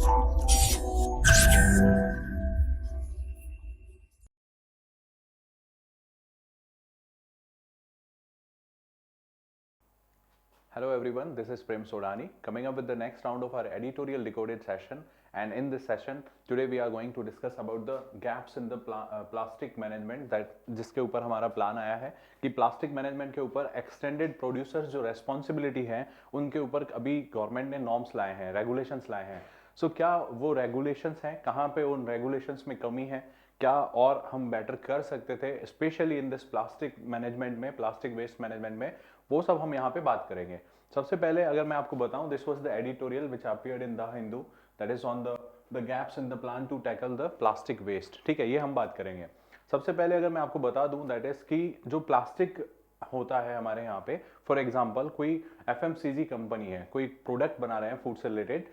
Hello everyone, this is Prem Sodani coming up with the next round of our editorial decoded session, and in this session today we are going to discuss about the gaps in the plastic management that जिसके ऊपर हमारा plan आया है कि plastic management के ऊपर extended producers जो responsibility है उनके ऊपर अभी गवर्नमेंट ने नॉर्म्स लाए हैं, रेगुलेशंस लाए हैं। सो क्या वो रेगुलेशंस हैं, कहाँ पे उन रेगुलेशंस में कमी है, क्या और हम बेटर कर सकते थे specially in this plastic management में, प्लास्टिक वेस्ट मैनेजमेंट में, वो सब हम यहाँ पे बात करेंगे। सबसे पहले अगर मैं आपको बताऊं, this was the editorial which appeared in the Hindu, that is on the gaps in the plan to tackle the plastic waste. ठीक है, ये हम बात करेंगे। सबसे पहले अगर मैं आपको बता दूं, दैट इज कि जो प्लास्टिक होता है हमारे यहाँ पे, फॉर एग्जाम्पल कोई एफएमसीजी कंपनी है, कोई प्रोडक्ट बना रहे हैं फूड से related,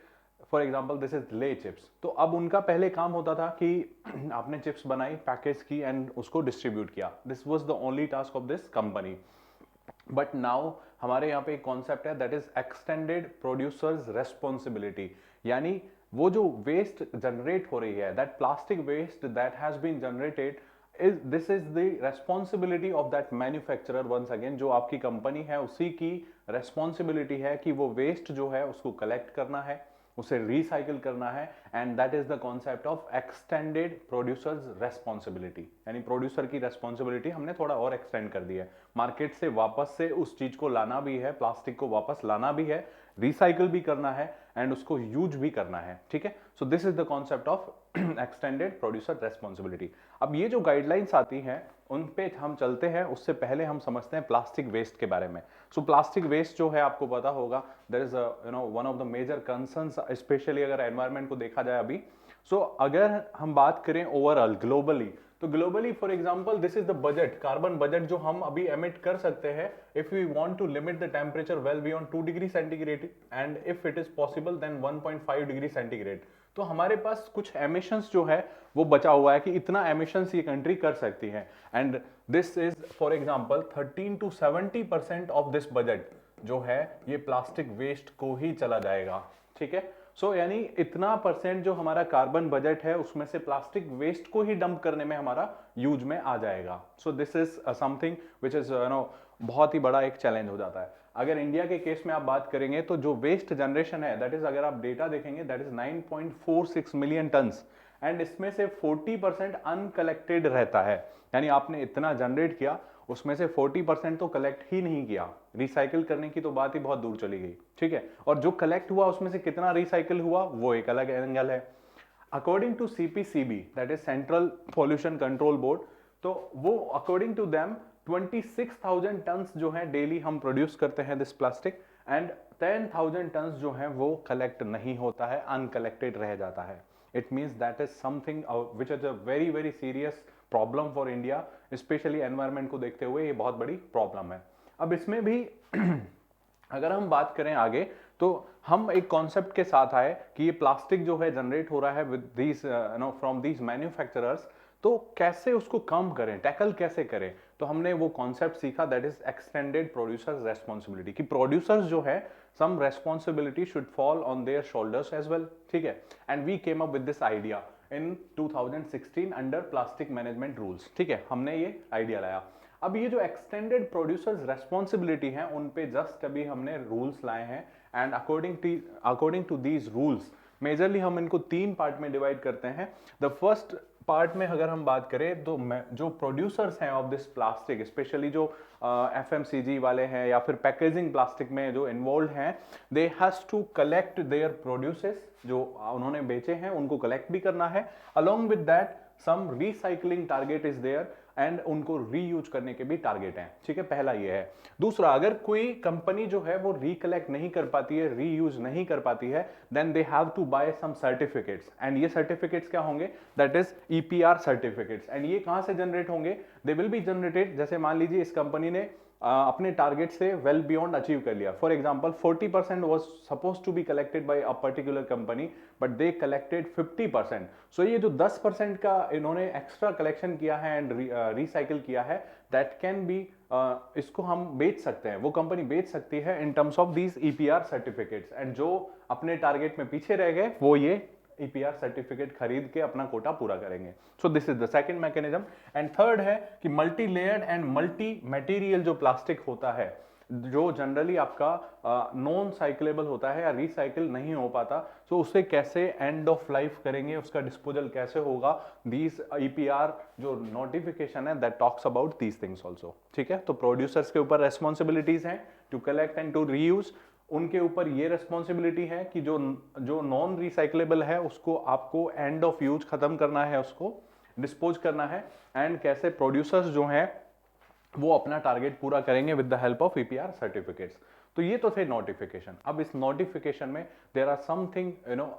for example this is ले चिप्स। तो अब उनका पहले काम होता था कि आपने चिप्स बनाई, पैकेज की एंड उसको डिस्ट्रीब्यूट किया, this was the only task of this company. But now हमारे यहाँ पे एक कॉन्सेप्ट है that is extended producers responsibility, यानी वो जो वेस्ट जनरेट हो रही है, that plastic waste that has been generated is this is the responsibility of that manufacturer. Once again जो आपकी कंपनी है उसी की रेस्पॉन्सिबिलिटी है कि वो वेस्ट जो है उसको कलेक्ट करना है, उसे रिसाइकिल करना है, and that is the concept of extended producers responsibility. यानी प्रोड्यूसर की रेस्पॉन्सिबिलिटी हमने थोड़ा और एक्सटेंड कर दी है, मार्केट से वापस से उस चीज को लाना भी है, प्लास्टिक को वापस लाना भी है, रिसाइकिल भी करना है एंड उसको यूज भी करना है। ठीक है, सो this is the concept of extended producer responsibility. अब ये जो गाइडलाइंस आती हैं उन पे हम चलते हैं, उससे पहले हम समझते हैं प्लास्टिक वेस्ट के बारे में। सो प्लास्टिक वेस्ट जो है आपको पता होगा, there is one of the major concerns, especially अगर एनवायरनमेंट को देखा जाए अभी। सो अगर हम बात करें ओवरऑल ग्लोबली, तो globally for example this is the budget, carbon budget जो हम अभी एमिट कर सकते हैं if we want to limit the temperature well beyond 2 degree centigrade and if it is possible then 1.5 degree centigrade. तो हमारे पास कुछ एमिशंस जो है वो बचा हुआ है कि इतना एमिशंस ये कंट्री कर सकती है, and this is for example 13 to 70% of this budget जो है ये प्लास्टिक वेस्ट को ही चला जाएगा। ठीक है, सो यानी इतना परसेंट जो हमारा कार्बन बजट है उसमें से प्लास्टिक वेस्ट को ही डंप करने में हमारा यूज में आ जाएगा। सो this is something which is बहुत ही बड़ा एक चैलेंज हो जाता है। अगर इंडिया के केस में आप बात करेंगे तो जो वेस्ट जनरेशन है दैट इज, अगर आप डेटा देखेंगे, that is 9.46 million turns, and इसमें से 40% अनकलेक्टेड रहता है। यानी आपने इतना जनरेट किया, उसमें से 40% तो कलेक्ट ही नहीं किया, रिसाइकिल करने की तो बात ही बहुत दूर चली गई। ठीक है, और जो कलेक्ट हुआ उसमें से कितना रिसाइकिल हुआ वो एक अलग एंगल है। According to CPCB, that is central pollution control board, तो वो अकॉर्डिंग टू देम 26,000 टन्स जो है डेली हम प्रोड्यूस करते हैं दिस प्लास्टिक, एंड 10,000 टन्स जो है वो कलेक्ट नहीं होता है, अनकलेक्टेड रह जाता है। It means that is something which is a very very serious problem for India, specially environment को देखते हुए ये बहुत बड़ी प्रॉब्लम है। अब इसमें भी अगर हम बात करें आगे, तो हम एक कॉन्सेप्ट के साथ आए कि ये प्लास्टिक जो है जनरेट हो रहा है with these from these manufacturers, तो कैसे उसको कम करें, टैकल कैसे करें। तो हमने वो कॉन्सेप्ट सीखा that is extended producers responsibility, कि प्रोड्यूसर्स जो है some responsibility should fall on their shoulders as well। ठीक है, and we came up with this idea in 2016 under plastic management rules। ठीक है, हमने ये आइडिया लाया। अब ये जो एक्सटेंडेड प्रोड्यूसर्स रेस्पॉन्सिबिलिटी है उन पे जस्ट अभी हमने रूल्स लाए हैं, and according to these rules majorly हम इनको 3 पार्ट में डिवाइड करते हैं। द फर्स्ट पार्ट में अगर हम बात करें तो जो प्रोड्यूसर्स हैं ऑफ दिस प्लास्टिक, स्पेशली जो एफएमसीजी वाले हैं या फिर पैकेजिंग प्लास्टिक में जो इन्वॉल्व हैं, they has to collect their produces, जो उन्होंने बेचे हैं उनको कलेक्ट भी करना है, along with that some recycling target is there, and उनको रीयूज करने के भी टारगेट हैं। ठीक है, पहला ये है। दूसरा, अगर कोई कंपनी जो है वो रिकलेक्ट नहीं कर पाती है, रीयूज नहीं कर पाती है, then they have to buy some certificates, and ये सर्टिफिकेट्स क्या होंगे, that is EPR certificates. And ये कहां से जनरेट होंगे, दे विल बी जनरेटेड, जैसे मान लीजिए इस कंपनी ने अपने टारगेट से वेल बियॉन्ड अचीव कर लिया। For example 40% was suppose to be collected by a particular company, but they collected 50%। So ये जो 10% का इन्होंने एक्स्ट्रा कलेक्शन किया है एंड रिसाइकिल किया है, दैट कैन बी, इसको हम बेच सकते हैं, वो कंपनी बेच सकती है in terms of these EPR certificates, and जो अपने टारगेट में पीछे रह गए वो ये ईपीआर सर्टिफिकेट खरीद के अपना कोटा पूरा करेंगे। सो this is the second mechanism. And third है कि multi layered and multi material जो प्लास्टिक होता है, जो जनरली आपका नॉन साइक्लेबल होता है या रिसाइकिल नहीं हो पाता, तो उसे कैसे एंड ऑफ लाइफ करेंगे, उसका डिस्पोजल कैसे होगा, दीज ईपीआर जो नोटिफिकेशन है that talks about these things also. ठीक है, तो प्रोड्यूसर्स के ऊपर रेस्पॉन्सिबिलिटीज हैं to collect and to reuse, उनके ऊपर ये रेस्पॉन्सिबिलिटी है कि जो नॉन रिसाइक्लेबल है उसको आपको एंड ऑफ यूज खत्म करना है, उसको डिस्पोज करना है, एंड कैसे प्रोड्यूसर्स जो हैं वो अपना टारगेट पूरा करेंगे with the help of EPR certificates. तो ये तो थे नोटिफिकेशन। अब इस नोटिफिकेशन में there are something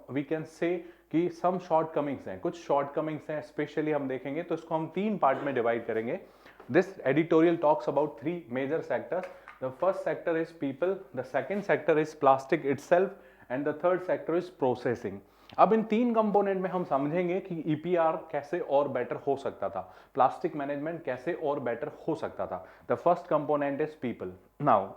we can say कि सम शॉर्ट कमिंग्स हैं, कुछ शॉर्ट कमिंग्स हैं स्पेशली हम देखेंगे, तो इसको हम 3 पार्ट में डिवाइड करेंगे। This editorial talks about 3 major sectors. The first sector is people, the second sector is plastic itself, and the third sector is processing. अब इन 3 कंपोनेंट में हम समझेंगे कि ईपीआर कैसे और बेटर हो सकता था, प्लास्टिक मैनेजमेंट कैसे और बेटर हो सकता था। The first component is people. Now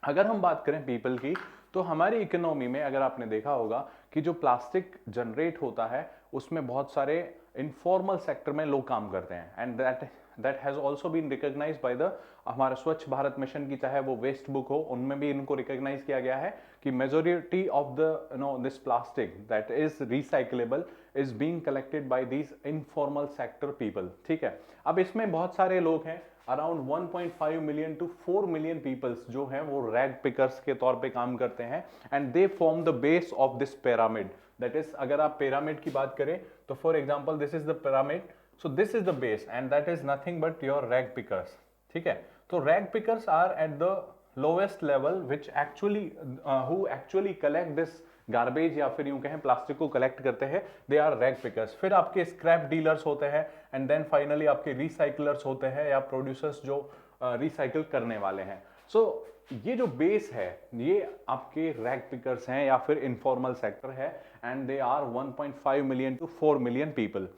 अगर हम बात करें पीपल की, तो हमारी इकोनॉमी में अगर आपने देखा होगा कि जो प्लास्टिक जनरेट होता है उसमें बहुत सारे इनफॉर्मल सेक्टर में लोग काम करते हैं, and that has also been recognized by the हमारा स्वच्छ भारत मिशन की, चाहे वो वेस्ट बुक हो, उनमें भी इनको रिकॉग्नाइज किया गया है कि majority of the this plastic that is recyclable is being collected by these informal sector people. ठीक है, अब इसमें बहुत सारे लोग हैं, around 1.5 million to 4 million peoples जो हैं वो रैग पिकर्स के तौर पे काम करते हैं, and they form the base of this pyramid. That is, अगर आप पिरामिड की बात करें तो for example this is the pyramid, so this is the base and that is nothing but your rag pickers. ठीक है, तो rag pickers are at the lowest level which actually who actually collect this garbage, या फिर यूं कहें plastic को collect करते हैं, दे आर रैग पिकर्स। फिर आपके स्क्रैप डीलर्स होते हैं, एंड देन फाइनली आपके रिसाइकलर्स होते हैं या प्रोड्यूसर्स जो रिसाइकल करने वाले हैं। सो ये जो बेस है ये आपके रैग पिकर्स हैं या फिर इनफॉर्मल सेक्टर है, and they are 1.5 million to 4 million people.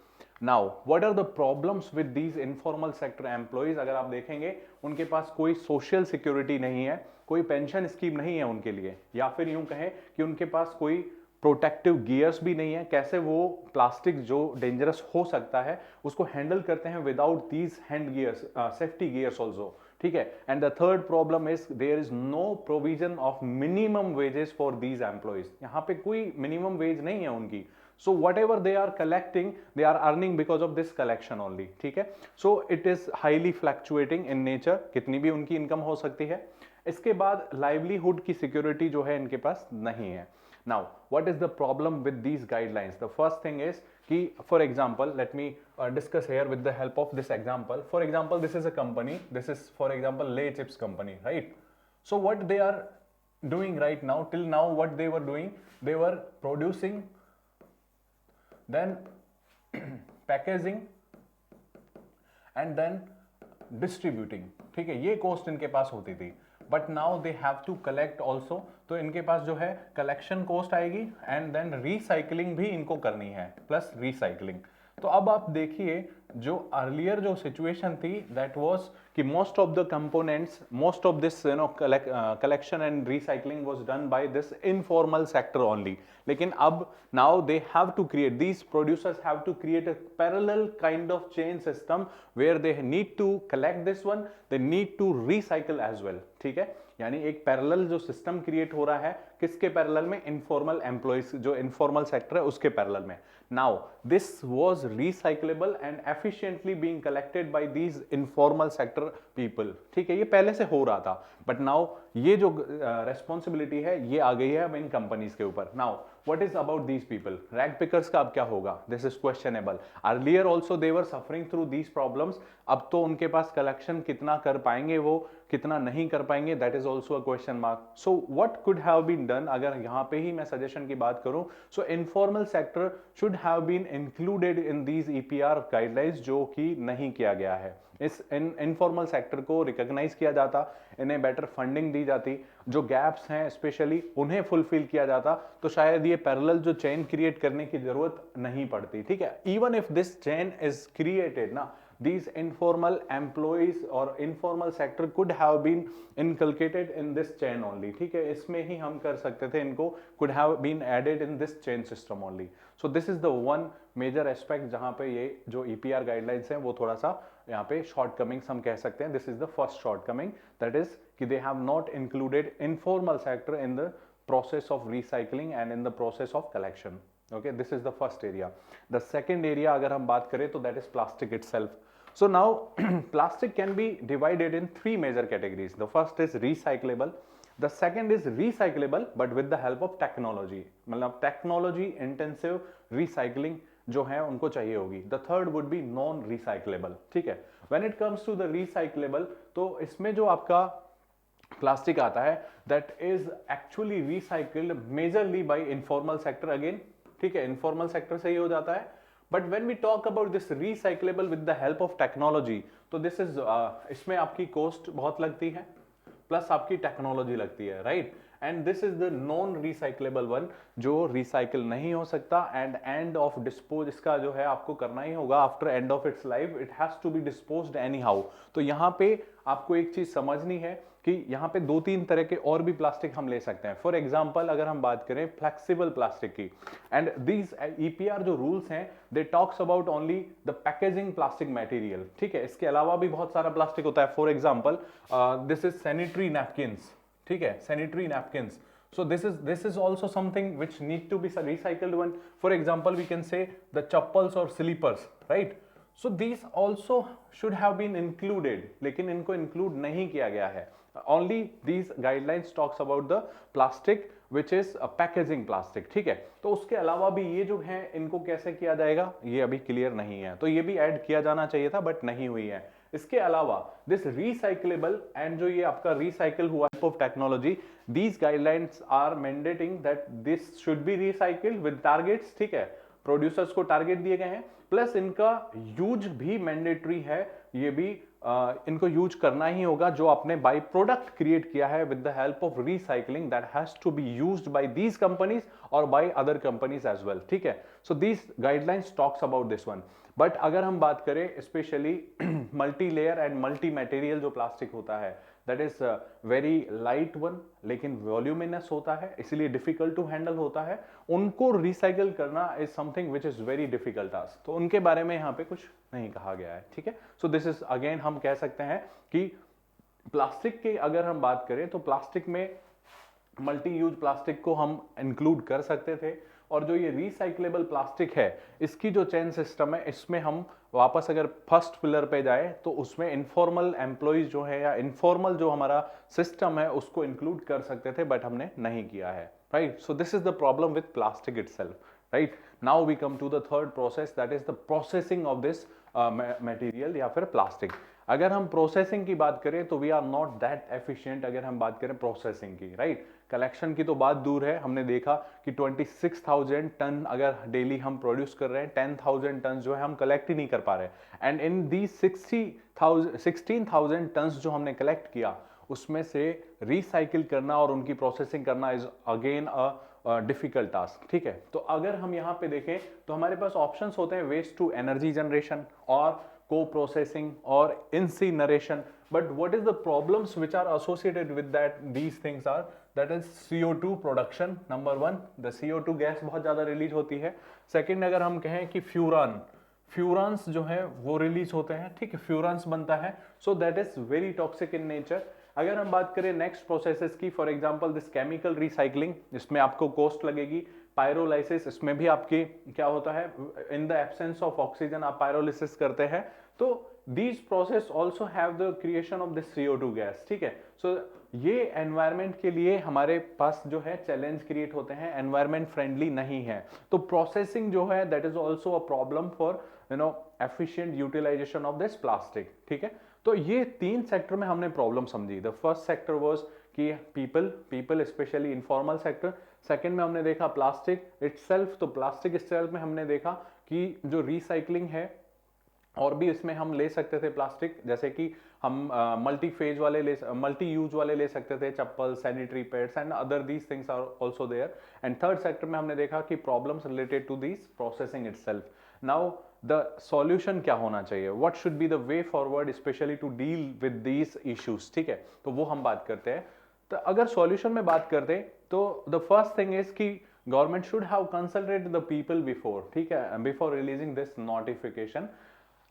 Now what are the problems with these informal sector employees? अगर आप देखेंगे उनके पास कोई सोशल सिक्योरिटी नहीं है, कोई पेंशन स्कीम नहीं है उनके लिए, या फिर यूं कहें कि उनके पास कोई प्रोटेक्टिव गियर्स भी नहीं है। कैसे वो प्लास्टिक जो डेंजरस हो सकता है उसको हैंडल करते हैं without these hand gears, safety gears also. ठीक है, and the third problem is there is no provision of minimum wages for these employees. यहाँ पे कोई मिनिमम वेज नहीं है उनकी। So whatever they are collecting, they are earning because of this collection only. ठीक है, so it is highly fluctuating in nature, कितनी भी उनकी इनकम हो सकती है। इसके बाद लाइवलीहुड की सिक्योरिटी जो है इनके पास नहीं है। Now what is the problem with these guidelines? The first thing is कि for example let me discuss here with the help of this example. For example this is a company, this is for example Lay Chips company, right? So what they are doing right now, till now what they were doing, they were producing, then packaging and then distributing. ठीक है, ये cost इनके पास होती थी, but now they have to collect also. तो इनके पास जो है कलेक्शन कॉस्ट आएगी, एंड देन रिसाइकलिंग भी इनको करनी है, प्लस रिसाइकलिंग। तो अब आप देखिए जो अर्लियर जो सिचुएशन थी दैट वाज कि most of the components, most of this collection and recycling was done by this informal sector only. लेकिन अब now they have to create, these producers have to create a parallel kind of chain system where they need to collect this one, they need to recycle as well. ठीक है, यानी एक parallel जो system create हो रहा है, किसके parallel में? इनफॉर्मल एम्प्लॉइज, जो इनफॉर्मल सेक्टर है उसके पैरेलल में। Now this was recyclable and efficiently being collected by these informal sector people. ठीक है, ये पहले से हो रहा था, बट नाउ ये जो रेस्पॉन्सिबिलिटी है ये आ गई है अब इन कंपनीज के ऊपर। Now what is about these people? Rag pickers का अब क्या होगा? This is questionable. Earlier also they were suffering through these problems. अब तो उनके पास कलेक्शन कितना कर पाएंगे, वो कितना नहीं कर पाएंगे, that is also a question mark. So what could have been done? अगर यहाँ पे ही मैं सजेशन की बात करूँ, so informal sector should have been included in these EPR guidelines, जो कि नहीं किया गया है। इस इनफॉर्मल सेक्टर को रिकॉग्नाइज किया जाता, इन्हें बेटर फंडिंग दी जाती, जो गैप्स हैं स्पेशली उन्हें फुलफिल किया जाता, तो शायद ये पैरेलल जो चेन क्रिएट करने की जरूरत नहीं पड़ती। ठीक है, even if this chain is created ना, these informal employees और informal sector could have been inculcated in this chain only. ठीक है, इसमें ही हम कर सकते थे, इनको could have been added in this chain system only. So this is the one major aspect जहाँ पे ये जो EPR guidelines हैं वो थोड़ा सा यहाँ पे shortcomings हम कह सकते हैं. This is the first shortcoming, that is कि they have not included informal sector in the process of recycling and in the process of collection. Okay, this is the first area. The second area अगर हम बात करें तो that is plastic itself. So now plastic can be divided in three major categories. The first is recyclable, the second is recyclable but with the help of technology, मतलब technology intensive recycling जो है उनको चाहिए होगी. The third would be non recyclable. ठीक है, when it comes to the recyclable तो इसमें जो आपका प्लास्टिक आता है that is actually recycled majorly by informal sector again. ठीक है, इनफॉर्मल सेक्टर से ही हो जाता है. But when we talk about this recyclable with the help of technology, तो दिस इज इसमें आपकी कॉस्ट बहुत लगती है प्लस आपकी टेक्नोलॉजी लगती है, right. And this is the non recyclable one जो रिसाइकल नहीं हो सकता एंड एंड ऑफ डिस्पोज इसका जो है आपको करना ही होगा. After end of its life it has to be disposed anyhow. तो यहाँ पे आपको एक चीज समझनी है कि यहाँ पे दो तीन तरह के और भी प्लास्टिक हम ले सकते हैं. फॉर एग्जांपल अगर हम बात करें फ्लेक्सिबल प्लास्टिक की, एंड दीज ईपीआर जो रूल्स हैं they talks about only the packaging plastic material. ठीक है, इसके अलावा भी बहुत सारा प्लास्टिक होता है. For example this is sanitary napkins. ठीक है, sanitary napkins. So this is also something which need to be recycled one. For example, we can say the chappals or slippers, right? So these also should have been included, लेकिन इनको include नहीं किया गया है. Only these guidelines talks about the plastic which is a packaging plastic. ठीक है, तो उसके अलावा भी ये जो है इनको कैसे किया जाएगा ये अभी क्लियर नहीं है. तो ये भी ऐड किया जाना चाहिए था बट नहीं हुई है. इसके अलावा दिस रिसाइक्लेबल एंड जो ये आपका रिसाइकल हुआ of technology, these guidelines are mandating that this should be recycled with targets. ठीक है, प्रोड्यूसर्स को टारगेट दिए गए हैं प्लस इनका यूज भी मैंडेटरी है. ये भी इनको यूज करना ही होगा जो आपने बाय प्रोडक्ट क्रिएट किया है with the help of recycling that has to be used by these companies और by other companies as well. ठीक है, so these guidelines talks about this one. But अगर हम बात करें specially multi layer and multi material जो plastic होता है that is very light one लेकिन वॉल्यूमिनस होता है इसलिए डिफिकल्ट टू हैंडल होता है, उनको रिसाइकल करना is something which is very difficult task. तो उनके बारे में यहाँ पे कुछ नहीं कहा गया है. ठीक है, सो दिस इज अगेन हम कह सकते हैं कि प्लास्टिक की अगर हम बात करें तो प्लास्टिक में मल्टी यूज प्लास्टिक को हम इंक्लूड कर सकते थे. और जो ये रिसाइक्लेबल प्लास्टिक है इसकी जो चेन सिस्टम है इसमें हम वापस अगर फर्स्ट पिलर पे जाए तो उसमें इनफॉर्मल एम्प्लॉइज जो है या इनफॉर्मल जो हमारा सिस्टम है उसको इंक्लूड कर सकते थे बट हमने नहीं किया है. Right, so this is the problem with plastic itself. Right, now we come to the third process that is the processing of this material या फिर प्लास्टिक. अगर हम प्रोसेसिंग की बात करें तो we are not that efficient अगर हम बात करें प्रोसेसिंग की. राइट, कलेक्शन की तो बात दूर है. हमने देखा कि 26,000 टन अगर डेली हम प्रोड्यूस कर रहे हैं 10,000 टन जो है हम कलेक्ट ही नहीं कर पा रहे. एंड इन दी 16,000 टन जो हमने कलेक्ट किया उसमें से रिसाइकिल करना और उनकी प्रोसेसिंग करना is again a difficult task. ठीक है, तो अगर हम यहाँ पे देखें तो हमारे पास ऑप्शंस होते हैं वेस्ट टू एनर्जी जनरेशन और co-processing or incineration. But what is the problems which are associated with that? These things are that is CO2 production. Number one, the CO2 gas बहुत ज़्यादा रिलीज होती है. Second अगर हम कहें कि फ्यूरान्स जो है वो रिलीज होते हैं. ठीक है, फ्यूरान्स बनता है so that is very toxic in nature. अगर हम बात करें नेक्स्ट प्रोसेसेस की, for example this chemical recycling, इसमें आपको कॉस्ट लगेगी. पायरोलाइसिस, इसमें भी आपकी क्या होता है in the absence of oxygen आप पायरोलिसिस करते हैं. तो these process also have the creation of this CO2 gas. ठीक है, सो ये एनवायरमेंट के लिए हमारे पास जो है चैलेंज क्रिएट होते हैं, एनवायरमेंट फ्रेंडली नहीं है. तो प्रोसेसिंग जो है that is also a problem for efficient utilisation of this plastic. ठीक है, तो ये तीन सेक्टर में हमने प्रॉब्लम समझी. द फर्स्ट सेक्टर वाज कि people specially informal sector. Second में हमने देखा प्लास्टिक इटसेल्फ. तो प्लास्टिक इटसेल्फ में हमने देखा कि जो रिसाइकलिंग है और भी इसमें हम ले सकते थे प्लास्टिक, जैसे कि हम मल्टी यूज वाले ले सकते थे, चप्पल, sanitary pads and other these things are also there. And third sector में हमने देखा कि problems related to this processing itself. Now the solution क्या होना चाहिए, what should be the way forward specially to deal with these issues, ठीक है, तो वो हम बात करते हैं। तो अगर सॉल्यूशन में बात करते तो द फर्स्ट थिंग इज कि government should have consulted the people before, ठीक है, बिफोर रिलीजिंग दिस नोटिफिकेशन।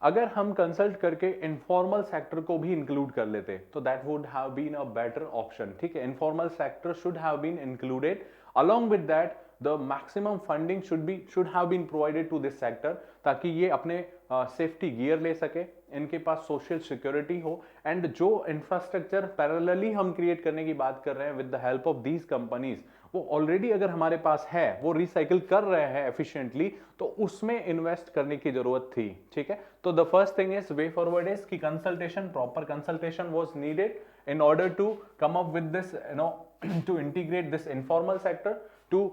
अगर हम कंसल्ट करके इनफॉर्मल सेक्टर को भी इंक्लूड कर लेते तो that would have been a better option, ठीक है। Informal sector should have been included, along with that the maximum funding should have been provided to this sector, ताकि ये अपने सेफ्टी गियर ले सके, इनके पास सोशल सिक्योरिटी हो, एंड जो इंफ्रास्ट्रक्चर पैरेलली हम क्रिएट करने की बात कर रहे हैं with the help of these companies, वो ऑलरेडी अगर हमारे पास है, वो रिसाइकिल कर रहे हैं एफिशिएंटली, तो उसमें इन्वेस्ट करने की जरूरत थी, ठीक है। तो the first thing is way forward is कि consultation, proper consultation was needed in order to come up with this, you know, to integrate this informal sector, to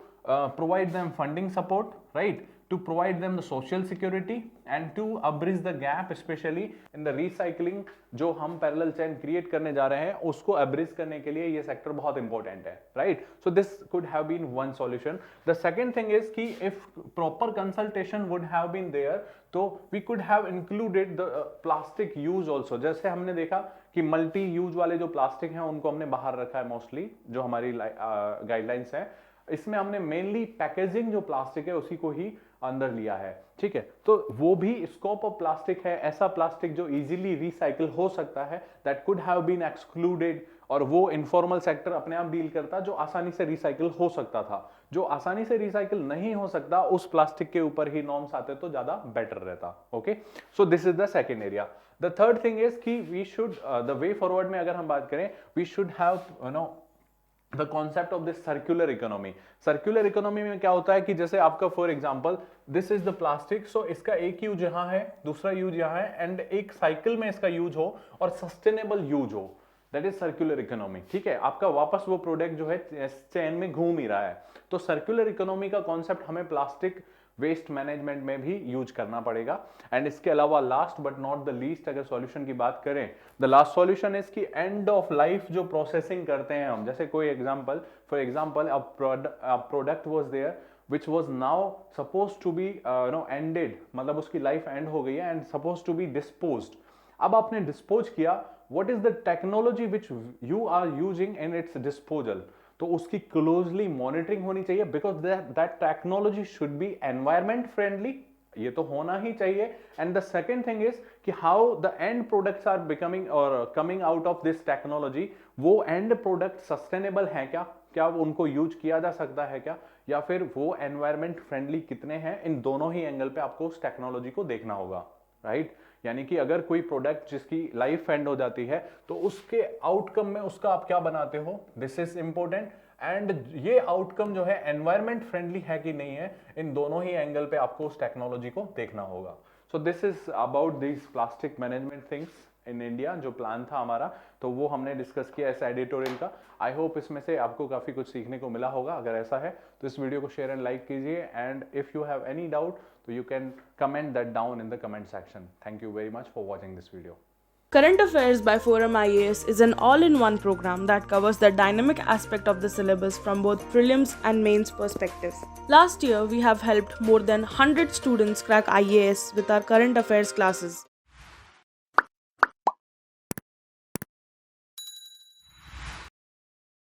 provide them funding support, right, to provide them the social security and to bridge the gap especially in the recycling। जो हम parallel chain create करने जा रहे हैं उसको abridge करने के लिए ये sector बहुत important है, right, so this could have been one solution। The second thing is कि if proper consultation would have been there, तो we could have included the plastic use also। जैसे हमने देखा कि मल्टी यूज वाले जो प्लास्टिक हैं उनको हमने बाहर रखा है मोस्टली, जो हमारी गाइडलाइंस है, इसमें हमने मेनली पैकेजिंग जो प्लास्टिक है उसी को ही अंदर लिया है, ठीक है। तो वो भी स्कोप ऑफ प्लास्टिक है, ऐसा प्लास्टिक जो इजीली रिसाइकिल हो सकता है, that could have been excluded, और वो इनफॉर्मल सेक्टर अपने आप डील करता जो आसानी से रिसाइकिल हो सकता था। जो आसानी से रिसाइकिल नहीं हो सकता उस प्लास्टिक के ऊपर ही नॉर्म्स आते तो ज्यादा बेटर रहता, okay. So this is the second area. The third thing is कि we should, the way forward में अगर हम बात करें, we should have the concept of this circular economy. Circular economy में क्या होता है कि जैसे आपका for example this is the plastic, so इसका एक यूज यहाँ है, दूसरा यूज यहाँ है, एंड एक साइकिल में इसका यूज हो और सस्टेनेबल यूज हो, दैट इज सर्कुलर इकोनॉमी, ठीक है। आपका वापस वो प्रोडक्ट जो है चेन में घूम ही रहा है। तो सर्कुलर इकोनॉमी का कॉन्सेप्ट हमें प्लास्टिक वेस्ट मैनेजमेंट में भी यूज करना पड़ेगा। एंड इसके अलावा last but not the least अगर सॉल्यूशन की बात करें, द लास्ट सॉल्यूशन इज कि एंड ऑफ लाइफ जो प्रोसेसिंग करते हैं हम, जैसे कोई example, for example a product was there which was now supposed to be ended, मतलब उसकी लाइफ एंड हो गई है and supposed to be disposed। अब आपने डिस्पोज किया, what is the technology which you are using in its disposal, तो उसकी क्लोजली मॉनिटरिंग होनी चाहिए, because that technology should be environment friendly, ये तो होना ही चाहिए। And the second thing is कि how the end products are becoming और coming out of this technology, वो एंड प्रोडक्ट सस्टेनेबल है क्या उनको यूज किया जा सकता है क्या, या फिर वो एनवायरमेंट फ्रेंडली कितने हैं, इन दोनों ही एंगल पे आपको उस टेक्नोलॉजी को देखना होगा, राइट। यानी कि अगर कोई प्रोडक्ट जिसकी लाइफ एंड हो जाती है तो उसके आउटकम में उसका आप क्या बनाते हो, दिस इज इंपॉर्टेंट। एंड ये आउटकम जो है एनवायरमेंट फ्रेंडली है कि नहीं है, इन दोनों ही एंगल पे आपको उस टेक्नोलॉजी को देखना होगा। सो this is about this plastic management things in India, जो प्लान था हमारा, तो वो हमने डिस्कस किया इस एडिटोरियल का। आई होप इसमें से आपको काफी कुछ सीखने को मिला होगा। अगर ऐसा है तो इस वीडियो को शेयर एंड लाइक कीजिए, and if you have any doubt तो you can comment that down in the comment section. Thank you very much for watching this video. Current Affairs by Forum IAS is an all-in-one program that covers the dynamic aspect of the syllabus from both prelims and mains perspective. Last year, we have helped more than 100 students crack IAS with our current affairs classes.